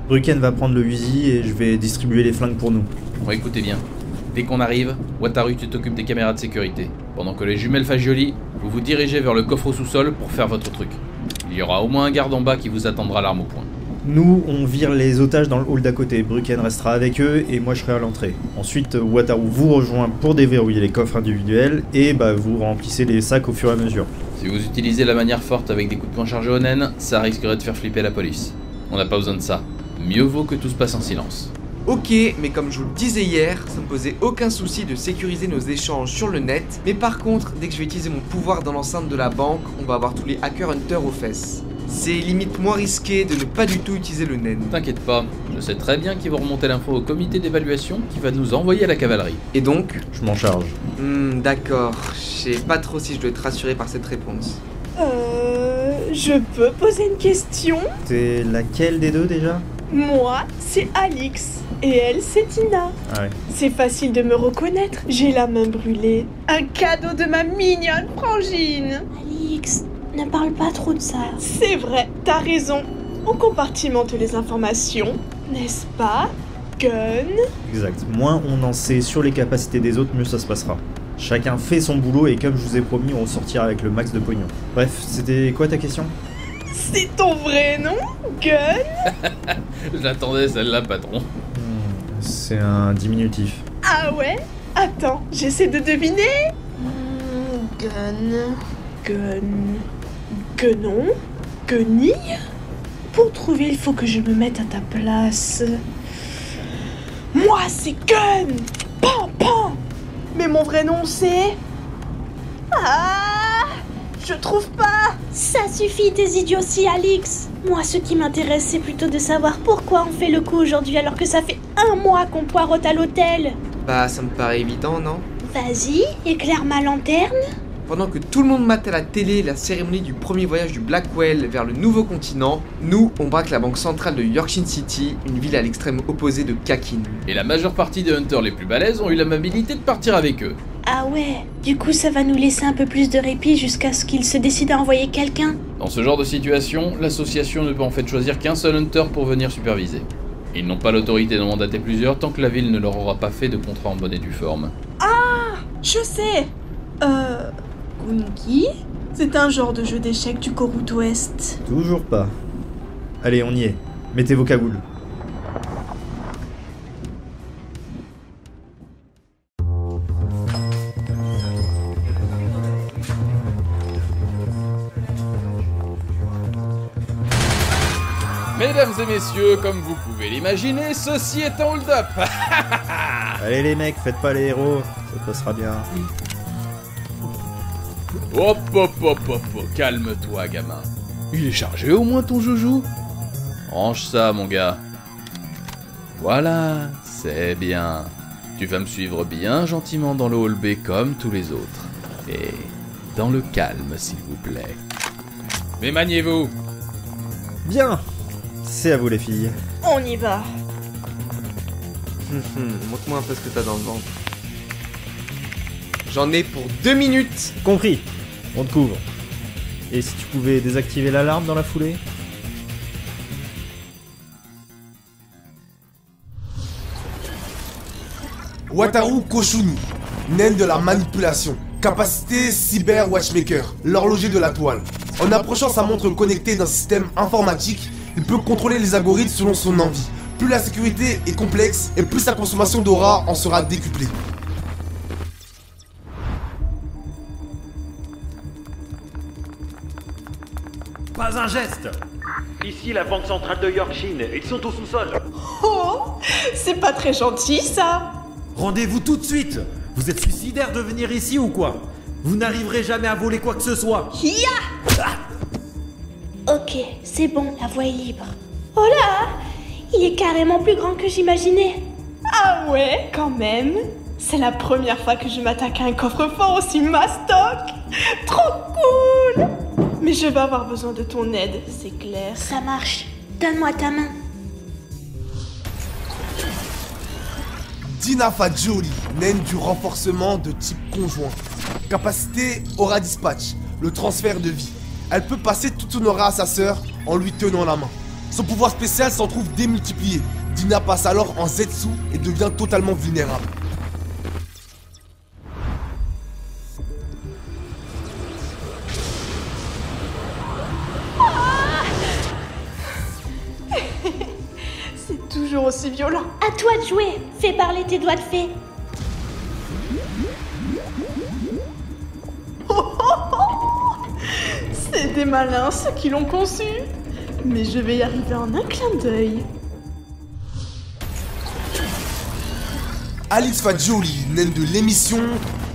Bruken va prendre le Uzi et je vais distribuer les flingues pour nous. Bon, écoutez bien. Dès qu'on arrive, Wataru, tu t'occupes des caméras de sécurité. Pendant que les jumelles Fagioli, vous vous dirigez vers le coffre au sous-sol pour faire votre truc. Il y aura au moins un garde en bas qui vous attendra l'arme au poing. Nous, on vire les otages dans le hall d'à côté. Bruken restera avec eux et moi je serai à l'entrée. Ensuite, Wataru vous rejoint pour déverrouiller les coffres individuels et vous remplissez les sacs au fur et à mesure. Si vous utilisez la manière forte avec des coups de poing chargés au naine, ça risquerait de faire flipper la police. On n'a pas besoin de ça. Mieux vaut que tout se passe en silence. Ok, mais comme je vous le disais hier, ça me posait aucun souci de sécuriser nos échanges sur le net. Mais par contre, dès que je vais utiliser mon pouvoir dans l'enceinte de la banque, on va avoir tous les hackers hunters aux fesses. C'est limite moins risqué de ne pas du tout utiliser le naine. T'inquiète pas, je sais très bien qu'ils vont remonter l'info au comité d'évaluation qui va nous envoyer à la cavalerie. Et donc? Je m'en charge. D'accord. Je sais pas trop si je dois être rassuré par cette réponse. Je peux poser une question? C'est laquelle des deux déjà? Moi, c'est Alix. Et elle, c'est Tina. Ah ouais. C'est facile de me reconnaître. J'ai la main brûlée. Un cadeau de ma mignonne frangine. Alix, ne parle pas trop de ça. C'est vrai, t'as raison. On compartimente les informations, n'est-ce pas, Gun? Exact. Moins on en sait sur les capacités des autres, mieux ça se passera. Chacun fait son boulot et comme je vous ai promis, on sortira avec le max de pognon. Bref, c'était quoi ta question? C'est ton vrai nom, Gun? J'attendais celle-là, patron. C'est un diminutif. Ah ouais? Attends, j'essaie de deviner. Gun... Guenon? Guenille? Pour trouver, il faut que je me mette à ta place. Moi, c'est Gun! Pan, pan! Mais mon vrai nom, c'est... Ah! Je trouve pas! Ça suffit tes idioties, Alix. Moi, ce qui m'intéresse, c'est plutôt de savoir pourquoi on fait le coup aujourd'hui alors que ça fait 1 mois qu'on poireaute à l'hôtel. Bah, ça me paraît évident, non? Vas-y, éclaire ma lanterne. Pendant que tout le monde mate à la télé la cérémonie du premier voyage du Blackwell vers le nouveau continent, nous, on braque la banque centrale de Yorkshire City, une ville à l'extrême opposé de Kakin. Et la majeure partie des hunters les plus balèzes ont eu l'amabilité de partir avec eux. Ah ouais, du coup ça va nous laisser un peu plus de répit jusqu'à ce qu'ils se décident à envoyer quelqu'un. Dans ce genre de situation, l'association ne peut en fait choisir qu'un seul hunter pour venir superviser. Ils n'ont pas l'autorité d'en mandater plusieurs tant que la ville ne leur aura pas fait de contrat en bonne et due forme. Ah! Je sais! Gungi? C'est un genre de jeu d'échecs du Korut Ouest. Toujours pas. Allez, on y est. Mettez vos cagoules. Mesdames et messieurs, comme vous pouvez l'imaginer, ceci est un hold-up. Allez les mecs, faites pas les héros, ça passera bien. Hop, calme-toi, gamin. Il est chargé au moins ton joujou? Range ça, mon gars. Voilà, c'est bien. Tu vas me suivre bien gentiment dans le hall B comme tous les autres. Et dans le calme, s'il vous plaît. Mais maniez-vous. Bien. C'est à vous les filles. On y va. Montre-moi un peu ce que t'as dans le ventre. J'en ai pour 2 minutes. Compris. On te couvre. Et si tu pouvais désactiver l'alarme dans la foulée? Wataru Koshuni, naine de la manipulation. Capacité Cyber Watchmaker, l'horloger de la toile. En approchant sa montre connectée d'un système informatique, il peut contrôler les algorithmes selon son envie. Plus la sécurité est complexe et plus sa consommation d'aura en sera décuplée. Pas un geste! Ici la banque centrale de Yorkshire, ils sont au sous-sol. Oh! C'est pas très gentil, ça! Rendez-vous tout de suite! Vous êtes suicidaire de venir ici ou quoi? Vous n'arriverez jamais à voler quoi que ce soit! Ok, c'est bon, la voie est libre. Oh là! Il est carrément plus grand que j'imaginais. Ah ouais, quand même. C'est la première fois que je m'attaque à un coffre-fort aussi mastoc. Trop cool! Mais je vais avoir besoin de ton aide, c'est clair. Ça marche. Donne-moi ta main. Dina Fagioli, naine du renforcement de type conjoint. Capacité Aura Dispatch, le transfert de vie. Elle peut passer toute son aura à sa sœur en lui tenant la main. Son pouvoir spécial s'en trouve démultiplié. Dina passe alors en Zetsu et devient totalement vulnérable. C'est toujours aussi violent. À toi de jouer. Fais parler tes doigts de fée. C'est des malins ceux qui l'ont conçu. Mais je vais y arriver en un clin d'œil. Alix Fagioli, naine de l'émission,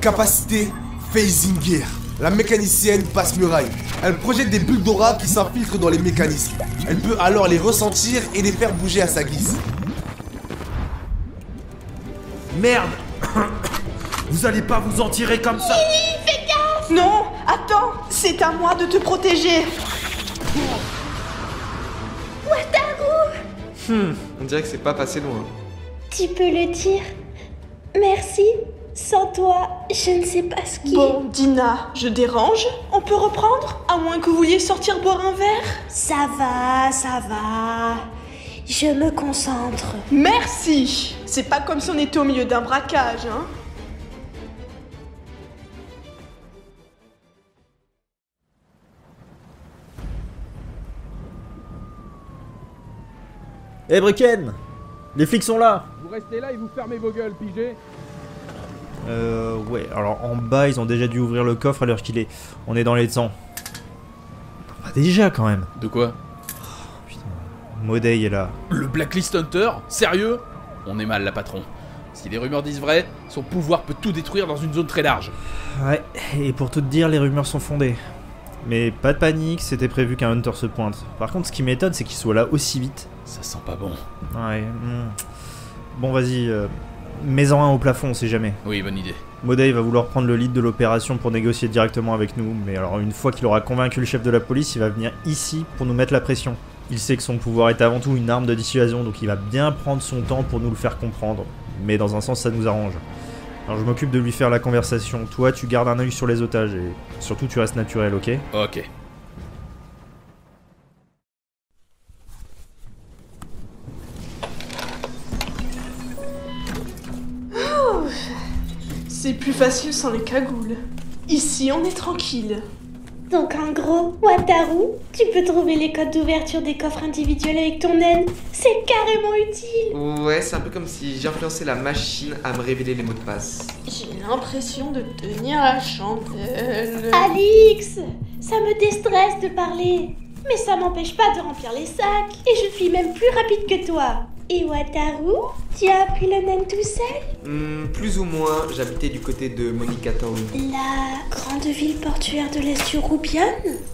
capacité Phasing Gear. La mécanicienne passe muraille. Elle projette des bulles d'aura qui s'infiltrent dans les mécanismes. Elle peut alors les ressentir et les faire bouger à sa guise. Merde. Vous allez pas vous en tirer comme ça. Non, attends, c'est à moi de te protéger. On dirait que c'est pas passé loin. Tu peux le dire. Merci. Sans toi, je ne sais pas ce qui... Bon, Dina, je dérange? On peut reprendre? À moins que vous vouliez sortir boire un verre? Ça va, ça va. Je me concentre. Merci. C'est pas comme si on était au milieu d'un braquage, hein. Eh Bricken, les flics sont là. Vous restez là et vous fermez vos gueules, pigé. Ouais, alors en bas, ils ont déjà dû ouvrir le coffre à l'heure qu'il est. On est dans les temps. Bah déjà, quand même. De quoi? Putain, Modey est là. Le Blacklist Hunter? Sérieux? On est mal, là, patron. Si les rumeurs disent vrai, son pouvoir peut tout détruire dans une zone très large. Ouais, et pour tout te dire, les rumeurs sont fondées. Mais pas de panique, c'était prévu qu'un Hunter se pointe. Par contre, ce qui m'étonne, c'est qu'il soit là aussi vite. Ça sent pas bon. Ouais, Bon, vas-y, mets-en un au plafond, on sait jamais. Oui, bonne idée. Modey va vouloir prendre le lead de l'opération pour négocier directement avec nous, mais alors une fois qu'il aura convaincu le chef de la police, il va venir ici pour nous mettre la pression. Il sait que son pouvoir est avant tout une arme de dissuasion, donc il va bien prendre son temps pour nous le faire comprendre. Mais dans un sens, ça nous arrange. Alors je m'occupe de lui faire la conversation. Toi, tu gardes un œil sur les otages et surtout tu restes naturel, ok? Ok. C'est plus facile sans les cagoules. Ici, on est tranquille. Donc en gros, Wataru, tu peux trouver les codes d'ouverture des coffres individuels avec ton naine. C'est carrément utile. Ouais, c'est un peu comme si j'influençais la machine à me révéler les mots de passe. J'ai l'impression de tenir la chandelle. Alix, ça me déstresse de parler. Mais ça m'empêche pas de remplir les sacs. Et je suis même plus rapide que toi. Et Wataru, tu as appris le naine tout seul? Plus ou moins, j'habitais du côté de Monica Town. La grande ville portuaire de l'Est du Roubion?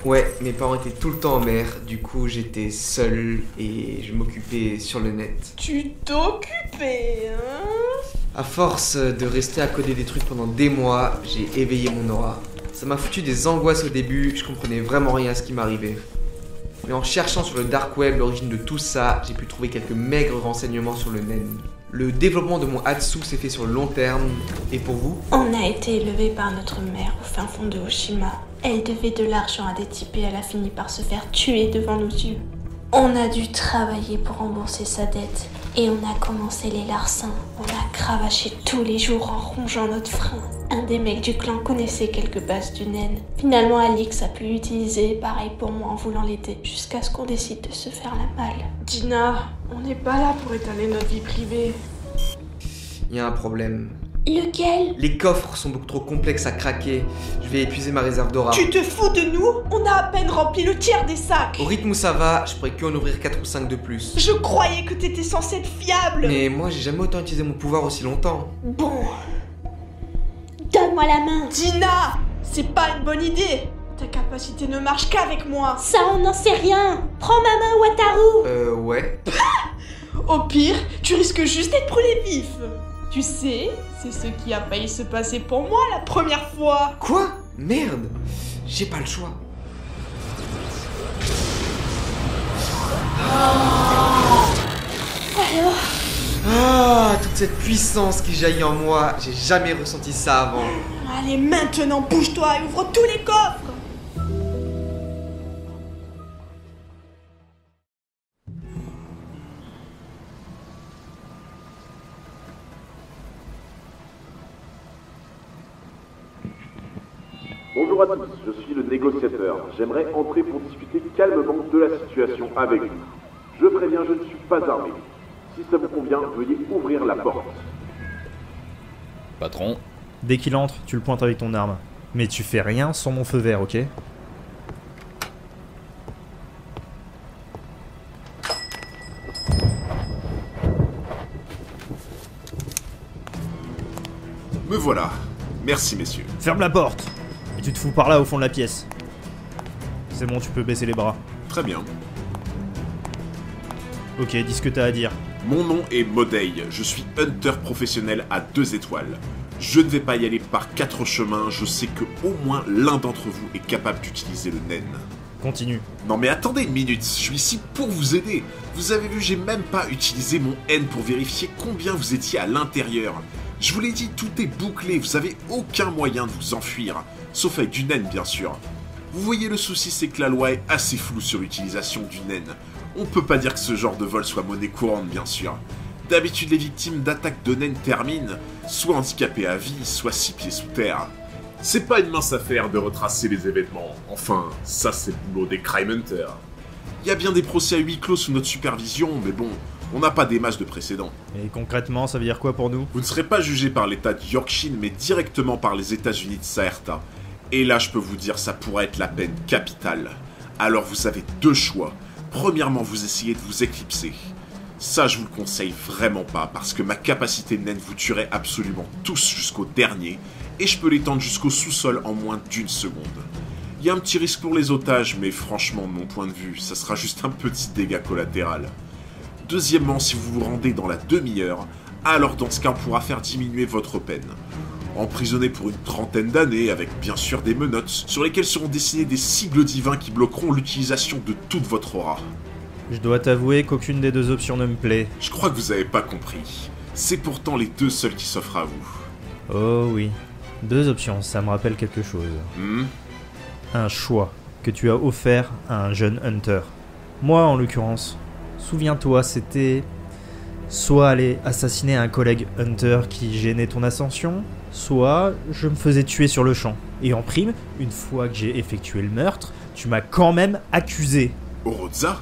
Ouais, mes parents étaient tout le temps en mer, du coup j'étais seul et je m'occupais sur le net. Tu t'occupais, hein? À force de rester à coder des trucs pendant des mois, j'ai éveillé mon aura. Ça m'a foutu des angoisses au début, je comprenais vraiment rien à ce qui m'arrivait. Mais en cherchant sur le dark web l'origine de tout ça, j'ai pu trouver quelques maigres renseignements sur le nen. Le développement de mon Hatsu s'est fait sur le long terme, et pour vous? On a été élevé par notre mère au fin fond de Oshima. Elle devait de l'argent à des types et elle a fini par se faire tuer devant nos yeux. On a dû travailler pour rembourser sa dette. Et on a commencé les larcins. On a cravaché tous les jours en rongeant notre frein. Un des mecs du clan connaissait quelques bases du naine. Finalement, Alix a pu l'utiliser, pareil pour moi en voulant l'aider, jusqu'à ce qu'on décide de se faire la malle. Dina, on n'est pas là pour étaler notre vie privée. Il y a un problème. Lequel? Les coffres sont beaucoup trop complexes à craquer. Je vais épuiser ma réserve d'aura. Tu te fous de nous? On a à peine rempli le tiers des sacs. Au rythme où ça va, je pourrais que en ouvrir 4 ou 5 de plus. Je croyais que t'étais censé être fiable. Mais moi, j'ai jamais autant utilisé mon pouvoir aussi longtemps. Bon, Donne-moi la main. Dina, c'est pas une bonne idée. Ta capacité ne marche qu'avec moi. Ça, on n'en sait rien. Prends ma main, Wataru. Ouais. Au pire, tu risques juste d'être brûlé vif. Tu sais, c'est ce qui a failli se passer pour moi la première fois. Quoi? Merde. J'ai pas le choix. Alors, Ah, toute cette puissance qui jaillit en moi, j'ai jamais ressenti ça avant. Allez, maintenant, bouge-toi et ouvre tous les coffres. Bonjour à tous, je suis le négociateur. J'aimerais entrer pour discuter calmement de la situation avec vous. Je préviens, je ne suis pas armé. Si ça vous convient, veuillez ouvrir la porte. Patron, Dès qu'il entre, tu le pointes avec ton arme. Mais tu fais rien sans mon feu vert, ok? Me voilà. Merci, messieurs. Ferme la porte! Et tu te fous par là au fond de la pièce. C'est bon, tu peux baisser les bras. Très bien. Ok, dis ce que t'as à dire. Mon nom est Modei. Je suis hunter professionnel à 2 étoiles. Je ne vais pas y aller par 4 chemins. Je sais que au moins l'un d'entre vous est capable d'utiliser le naine. Continue. Non mais attendez une minute, je suis ici pour vous aider. Vous avez vu, j'ai même pas utilisé mon N pour vérifier combien vous étiez à l'intérieur. Je vous l'ai dit, tout est bouclé, vous avez aucun moyen de vous enfuir. Sauf avec du naine, bien sûr. Vous voyez, le souci, c'est que la loi est assez floue sur l'utilisation du naine. On peut pas dire que ce genre de vol soit monnaie courante, bien sûr. D'habitude, les victimes d'attaques de naine terminent soit handicapées à vie, soit 6 pieds sous terre. C'est pas une mince affaire de retracer les événements. Enfin, ça c'est le boulot des crime hunters. Il y a bien des procès à huis clos sous notre supervision, mais bon, on n'a pas des masses de précédents. Et concrètement, ça veut dire quoi pour nous? Vous ne serez pas jugé par l'État de Yorkshire, mais directement par les États-Unis de Saerta. Et là, je peux vous dire, ça pourrait être la peine capitale. Alors vous avez 2 choix. Premièrement, vous essayez de vous éclipser. Ça, je vous le conseille vraiment pas, parce que ma capacité de naine vous tuerait absolument tous jusqu'au dernier, et je peux l'étendre jusqu'au sous-sol en moins d'1 seconde. Il y a un petit risque pour les otages, mais franchement, de mon point de vue, ça sera juste un petit dégât collatéral. Deuxièmement, si vous vous rendez dans la demi-heure, alors dans ce cas, on pourra faire diminuer votre peine. Emprisonné pour une 30aine d'années, avec bien sûr des menottes, sur lesquelles seront dessinés des sigles divins qui bloqueront l'utilisation de toute votre aura. Je dois t'avouer qu'aucune des 2 options ne me plaît. Je crois que vous avez pas compris. C'est pourtant les 2 seules qui s'offrent à vous. Oh oui. 2 options, ça me rappelle quelque chose. Un choix que tu as offert à un jeune hunter. Moi, en l'occurrence, souviens-toi, c'était soit aller assassiner un collègue hunter qui gênait ton ascension, soit je me faisais tuer sur le champ. Et en prime, une fois que j'ai effectué le meurtre, tu m'as quand même accusé. Oroza ?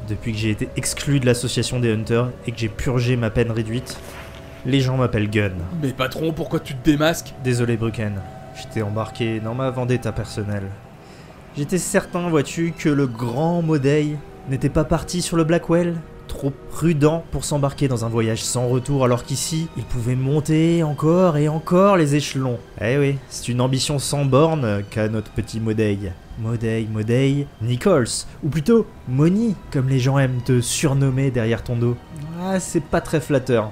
Depuis que j'ai été exclu de l'association des hunters et que j'ai purgé ma peine réduite, les gens m'appellent Gun. mais patron, pourquoi tu te démasques? Désolé Brucken, j'étais embarqué dans ma vendetta personnelle. J'étais certain, vois-tu, que le grand Modei n'était pas parti sur le Blackwell. Trop prudent pour s'embarquer dans un voyage sans retour, alors qu'ici, il pouvait monter encore et encore les échelons. Eh oui, c'est une ambition sans borne qu'a notre petit Modei. Modei Nichols, ou plutôt Moni, comme les gens aiment te surnommer derrière ton dos. Ah, c'est pas très flatteur.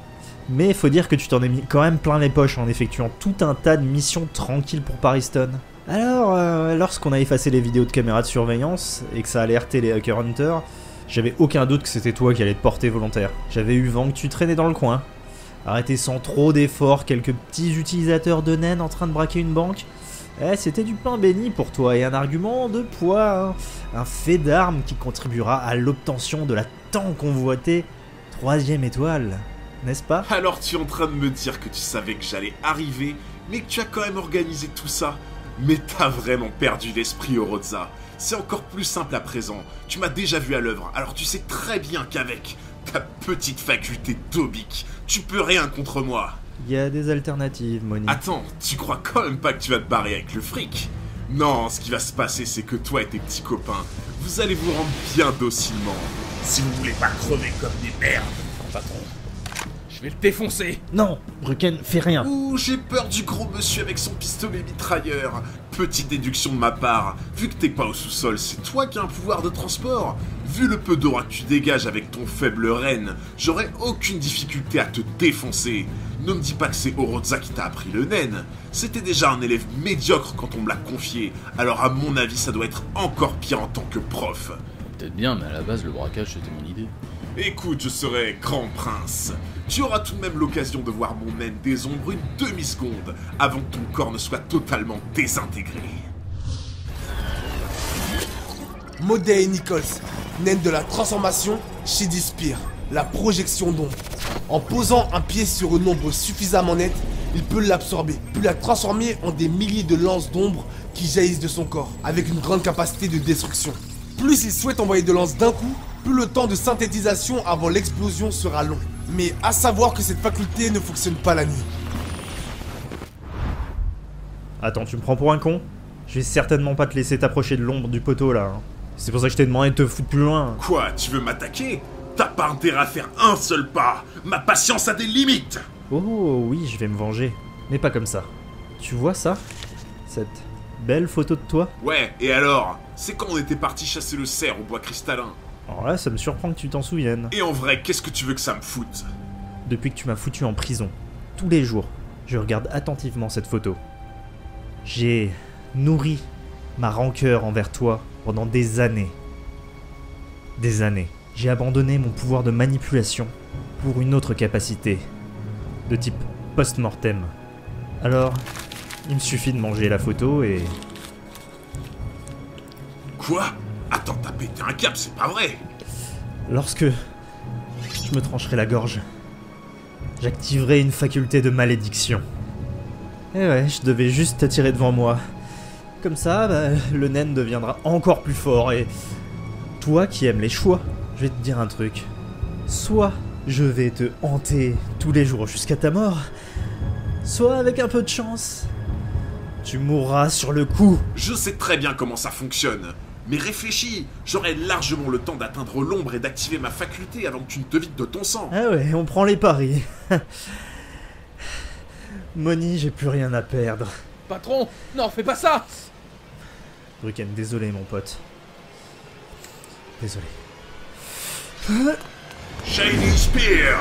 Mais faut dire que tu t'en es mis quand même plein les poches en effectuant tout un tas de missions tranquilles pour Pariston. Alors, lorsqu'on a effacé les vidéos de caméras de surveillance et que ça a alerté les Hacker Hunters, j'avais aucun doute que c'était toi qui allais te porter volontaire. J'avais eu vent que tu traînais dans le coin. Arrêter sans trop d'efforts quelques petits utilisateurs de naine en train de braquer une banque. C'était du pain béni pour toi et un argument de poids, hein. Un fait d'armes qui contribuera à l'obtention de la tant convoitée 3e étoile, n'est-ce pas? Alors tu es en train de me dire que tu savais que j'allais arriver, mais que tu as quand même organisé tout ça? Mais t'as vraiment perdu l'esprit, Oroza. C'est encore plus simple à présent. Tu m'as déjà vu à l'œuvre, alors tu sais très bien qu'avec ta petite faculté d'obique, tu peux rien contre moi. Il y a des alternatives, Moni. Attends, tu crois quand même pas que tu vas te barrer avec le fric? Non, ce qui va se passer, c'est que toi et tes petits copains, vous allez vous rendre bien docilement. Si vous voulez pas crever comme des merdes. Patron, je vais le défoncer. Non, Brucken, fais rien. Ouh, j'ai peur du gros monsieur avec son pistolet mitrailleur. Petite déduction de ma part, vu que t'es pas au sous-sol, c'est toi qui as un pouvoir de transport. Vu le peu d'aura que tu dégages avec ton faible renne, j'aurais aucune difficulté à te défoncer. Ne me dis pas que c'est Oroza qui t'a appris le naine. C'était déjà un élève médiocre quand on me l'a confié, alors à mon avis ça doit être encore pire en tant que prof. Peut-être bien, mais à la base, le braquage, c'était mon idée. Écoute, je serai grand prince. Tu auras tout de même l'occasion de voir mon naine des ombres une demi-seconde avant que ton corps ne soit totalement désintégré. Modei Nichols, naine de la transformation chez Dispire, la projection d'ombre. En posant un pied sur une ombre suffisamment nette, il peut l'absorber, puis la transformer en des milliers de lances d'ombre qui jaillissent de son corps, avec une grande capacité de destruction. Plus il souhaite envoyer de lances d'un coup, plus le temps de synthétisation avant l'explosion sera long. Mais à savoir que cette faculté ne fonctionne pas la nuit. Attends, tu me prends pour un con? Je vais certainement pas te laisser t'approcher de l'ombre du poteau là. C'est pour ça que je t'ai demandé de te foutre plus loin. Quoi, tu veux m'attaquer? T'as pas intérêt à faire un seul pas. Ma patience a des limites. Oh oui, je vais me venger. Mais pas comme ça. Tu vois ça? Cette belle photo de toi? Ouais, et alors? C'est quand on était parti chasser le cerf au bois cristallin. Alors là, ça me surprend que tu t'en souviennes. Et en vrai, qu'est-ce que tu veux que ça me foute? Depuis que tu m'as foutu en prison, tous les jours, je regarde attentivement cette photo. J'ai nourri ma rancœur envers toi pendant des années. Des années. J'ai abandonné mon pouvoir de manipulation pour une autre capacité, de type post-mortem. Alors, il me suffit de manger la photo et... Quoi? Attends, t'as pété un câble, c'est pas vrai! Lorsque je me trancherai la gorge, j'activerai une faculté de malédiction. Et ouais, je devais juste t'attirer devant moi. Comme ça, le naine deviendra encore plus fort et... Toi qui aimes les choix, je vais te dire un truc. Soit je vais te hanter tous les jours jusqu'à ta mort, soit avec un peu de chance, tu mourras sur le coup. Je sais très bien comment ça fonctionne. Mais réfléchis, j'aurai largement le temps d'atteindre l'ombre et d'activer ma faculté avant que tu ne te vides de ton sang. Ah ouais, on prend les paris. Moni, j'ai plus rien à perdre. Patron, non, fais pas ça! Bruken, désolé mon pote. Désolé. Shining Spear!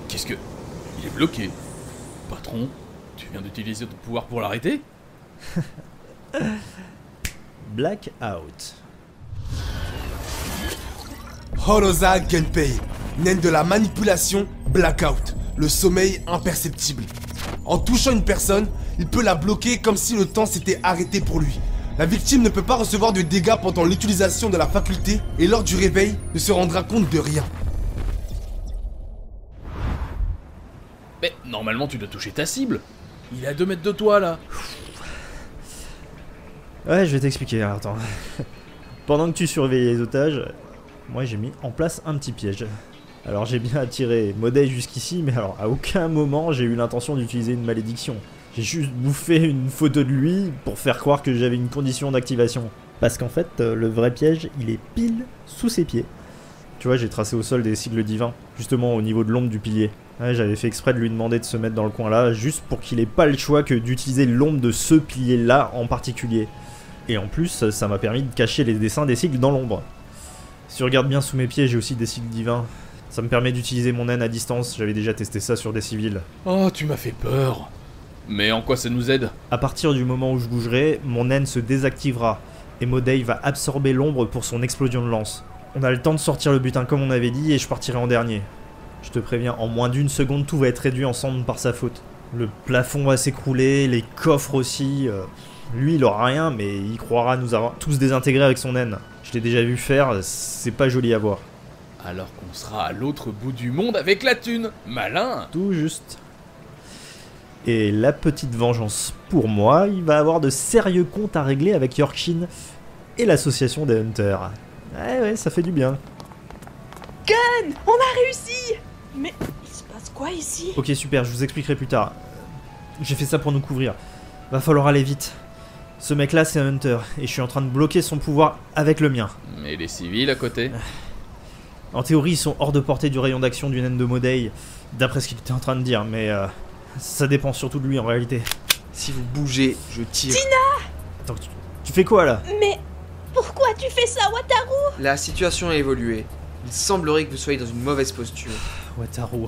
Qu'est-ce que... Il est bloqué. Patron, tu viens d'utiliser ton pouvoir pour l'arrêter? Blackout. Holozag Gunpei, naine de la manipulation, Blackout, le sommeil imperceptible. En touchant une personne, il peut la bloquer comme si le temps s'était arrêté pour lui. La victime ne peut pas recevoir de dégâts pendant l'utilisation de la faculté et lors du réveil, ne se rendra compte de rien. Mais normalement tu dois toucher ta cible. Il est à 2 mètres de toi là. Ouais, je vais t'expliquer, alors attends. Pendant que tu surveillais les otages, moi j'ai mis en place un petit piège. Alors j'ai bien attiré Modei jusqu'ici, mais alors à aucun moment j'ai eu l'intention d'utiliser une malédiction. J'ai juste bouffé une photo de lui pour faire croire que j'avais une condition d'activation. Parce qu'en fait, le vrai piège, il est pile sous ses pieds. Tu vois, j'ai tracé au sol des sigles divins, justement au niveau de l'ombre du pilier. Ouais, j'avais fait exprès de lui demander de se mettre dans le coin là, juste pour qu'il ait pas le choix que d'utiliser l'ombre de ce pilier là en particulier. Et en plus, ça m'a permis de cacher les dessins des sigles dans l'ombre. Si tu regardes bien sous mes pieds, j'ai aussi des sigles divins. Ça me permet d'utiliser mon naine à distance, j'avais déjà testé ça sur des civils. Oh, tu m'as fait peur. Mais en quoi ça nous aide? À partir du moment où je bougerai, mon naine se désactivera, et Modei va absorber l'ombre pour son explosion de lance. On a le temps de sortir le butin comme on avait dit, et je partirai en dernier. Je te préviens, en moins d'1 seconde, tout va être réduit en cendres par sa faute. Le plafond va s'écrouler, les coffres aussi... Lui, il aura rien, mais il croira nous avoir tous désintégrés avec son naine. Je l'ai déjà vu faire, c'est pas joli à voir. Alors qu'on sera à l'autre bout du monde avec la thune. Malin. Tout juste. Et la petite vengeance pour moi, il va avoir de sérieux comptes à régler avec Yorkshin et l'association des Hunters. Ouais, ça fait du bien. Gun, on a réussi! Mais il se passe quoi ici? Ok, super, je vous expliquerai plus tard. J'ai fait ça pour nous couvrir. Va falloir aller vite. Ce mec-là, c'est un Hunter, et je suis en train de bloquer son pouvoir avec le mien. Mais les civils à côté? En théorie, ils sont hors de portée du rayon d'action du naine de Modei, d'après ce qu'il était en train de dire, mais ça dépend surtout de lui en réalité. Si vous bougez, je tire. Tina! Attends, tu fais quoi là? Mais pourquoi tu fais ça, Wataru? La situation a évolué. Il semblerait que vous soyez dans une mauvaise posture. Wataru,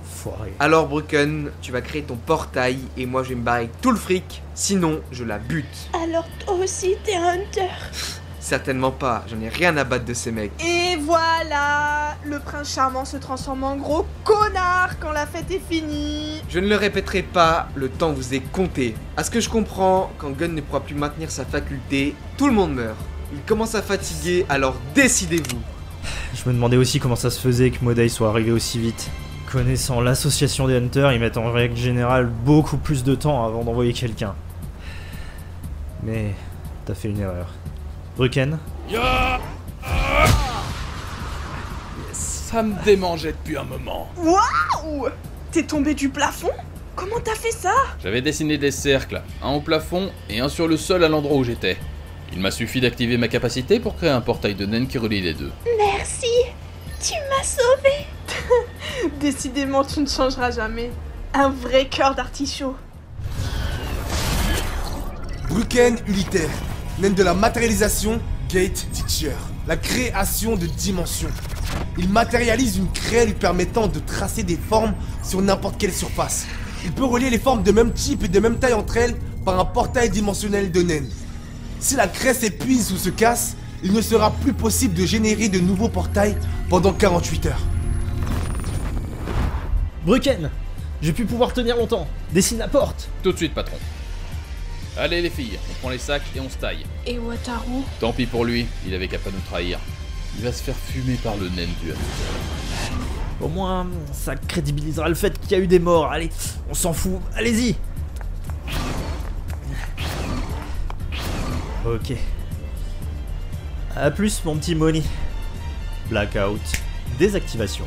foiré. Alors Bruken, tu vas créer ton portail et moi je vais me barrer avec tout le fric, sinon je la bute. Alors toi aussi t'es un hunter? Certainement pas, j'en ai rien à battre de ces mecs. Et voilà! Le prince charmant se transforme en gros connard quand la fête est finie. Je ne le répéterai pas, le temps vous est compté. À ce que je comprends, quand Gun ne pourra plus maintenir sa faculté, tout le monde meurt. Il commence à fatiguer, alors décidez-vous. Je me demandais aussi comment ça se faisait que Modei soit arrivé aussi vite. Connaissant l'association des Hunters, ils mettent en règle générale beaucoup plus de temps avant d'envoyer quelqu'un. Mais t'as fait une erreur. Brucken? Ça me démangeait depuis un moment. Waouh! T'es tombé du plafond? Comment t'as fait ça? J'avais dessiné des cercles, un au plafond et un sur le sol à l'endroit où j'étais. Il m'a suffi d'activer ma capacité pour créer un portail de naine qui relie les deux. Merci, tu m'as sauvé. Décidément, tu ne changeras jamais. Un vrai cœur d'artichaut. Brucken Uliter, naine de la matérialisation, Gate Teacher. La création de dimensions. Il matérialise une craie lui permettant de tracer des formes sur n'importe quelle surface. Il peut relier les formes de même type et de même taille entre elles par un portail dimensionnel de naine. Si la craie s'épuise ou se casse, il ne sera plus possible de générer de nouveaux portails pendant 48 heures. Brucken! Je vais plus pouvoir tenir longtemps. Dessine la porte. Tout de suite, patron. Allez les filles, on prend les sacs et on se taille. Et Wataru? Tant pis pour lui, il avait qu'à pas nous trahir. Il va se faire fumer par le naine du Hunter. Au moins, ça crédibilisera le fait qu'il y a eu des morts. Allez, on s'en fout. Allez-y. Ok. A plus, mon petit Moni. Blackout. Désactivation.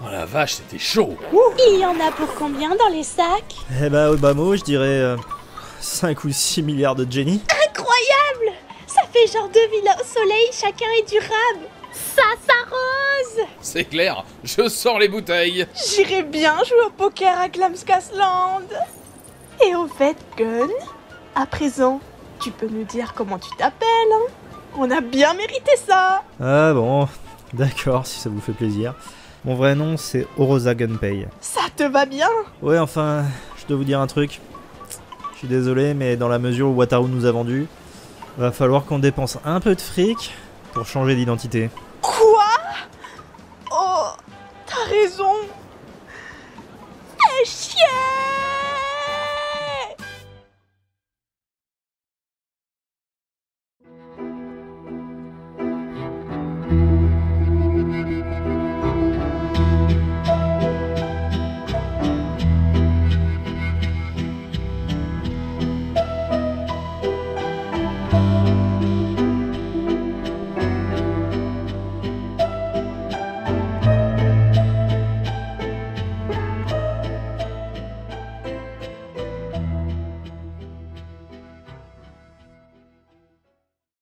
Oh la vache, c'était chaud. Il y en a pour combien dans les sacs? Eh bah, au bas mot, je dirais 5 ou 6 milliards de Jenny. Incroyable! Ça fait genre 2 villas au soleil, chacun est durable. Ça s'arrose! C'est clair, je sors les bouteilles. J'irais bien jouer au poker à Glamscasland. Et au fait, Gun, à présent, tu peux nous dire comment tu t'appelles, hein? On a bien mérité ça! Ah bon, d'accord, si ça vous fait plaisir. Mon vrai nom, c'est Orosa Gunpei. Ça te va bien? Ouais, enfin, je dois vous dire un truc. Je suis désolé, mais dans la mesure où Wataru nous a vendu, va falloir qu'on dépense un peu de fric pour changer d'identité. Quoi? Oh, t'as raison. Fais chier!